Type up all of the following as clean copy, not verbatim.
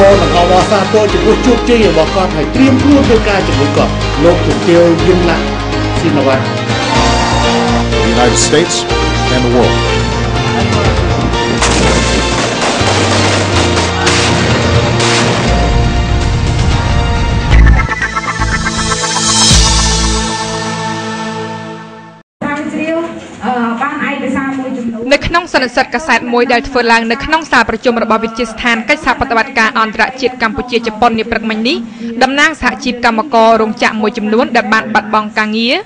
រនិងអបអរសាទរចំពោះជោគជ័យរបស់គាត់ហើយត្រៀមខ្លួនធ្វើការជាមួយគាត់លោកជំទាវ យិនឡាក់ ស៊ីណូវ៉ា The United States and the world. នៅក្នុងសន្និសីទកាសែតមួយដែលធ្វើឡើងនៅក្នុងសាលប្រជុំរបស់វិទ្យាស្ថានកិច្ចសហប្រតិបត្តិការអន្តរជាតិកម្ពុជាជប៉ុននាព្រឹកមិញនេះតំណាងសហជីពកម្មកររោងចក្រមួយចំនួនដែលបានបាត់បង់ការងារ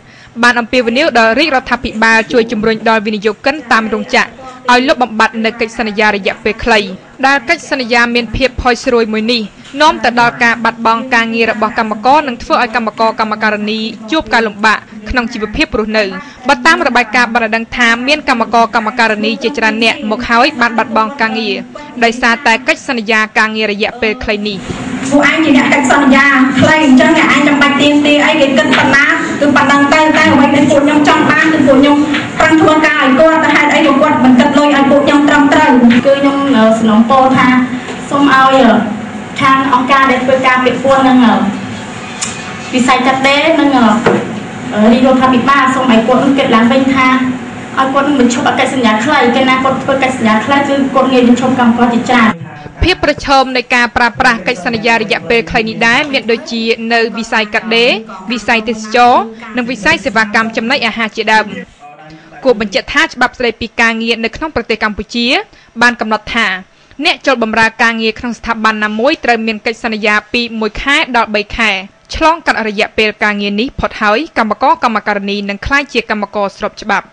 បានអំពាវនាវដល់រាជរដ្ឋាភិបាលជួយជំរុញដល់វិនិយោគិនតាមរោងចក្រឲ្យលុបបំបាត់នៅកិច្ចសន្យារយៈពេលខ្លីដែលកិច្ចសន្យាមានភាពផុយស្រួយមួយនេះនាំទៅដល់ការបាត់បង់ការងាររបស់កម្មករនិងធ្វើឲ្យកម្មករកម្មការិនីជួបការលំបាកក្នុងជីវភាពរស់នៅបើតាមរបាយការណ៍បានដឹងថាមានកម្មករកម្មការិនីជាច្រើនអ្នកមកហើយបានបាត់បង់ការងារដោយសារតែកិច្ចសន្យាការងាររយៈពេលខ្លីនេះពួកអញជាអ្នកកិច្ចសន្យាខ្លីអញ្ចឹងអ្នកអញចាំបាច់ទៀងទាអីគេគិតប៉ុណ្ណាគឺប៉ុណ្ណឹងតែអ្វីដែលពួកខ្ញុំចង់បានគឺពួកខ្ញុំប្រឹងធ្វើការឲ្យគាត់តែហេតុអីក៏គាត់មិនគិតលុយឲ្យពួកខ្ញុំត្រឹមត្រូវគឺខ្ញុំសំណូមពរថាសូមឲ្យខាងអង្គការដែលធ្វើការពាក់ព័ន្ធនឹងវិស័យកាត់ដេរនិងរាជរដ្ឋាភិបាលសូមឲ្យគាត់គិតឡើងវិញថាឲ្យគាត់បញ្ឈប់កិច្ចសន្យាខ្លីគេណាគាត់ធ្វើកិច្ចសន្យាខ្លីគឺគាត់ងាយបញ្ឈប់កម្មករជាច្រើនភាពប្រឈមនៃការប្រើប្រាស់កិច្ចសន្យារយៈពេលខ្លីនេះដែរមានដូចជានៅវិស័យកាត់ដេរវិស័យទេសចរនិងវិស័យសេវាកម្មចំណីអាហារជាដើមគួរបញ្ជាក់ថាច្បាប់ស្តីពីការងារនៅក្នុងប្រទេសកម្ពុជាបានកំណត់ថាអ្នកចូលបម្រើការងារក្នុងស្ថាប័នណាមួយត្រូវមានកិច្ចសន្យាពី1ខែដល់3ខែឆ្លងកាត់រយៈពេលការងារនេះផុតហើយកម្មករកម្មការិនីនឹងក្លាយជាកម្មករស្របច្បាប់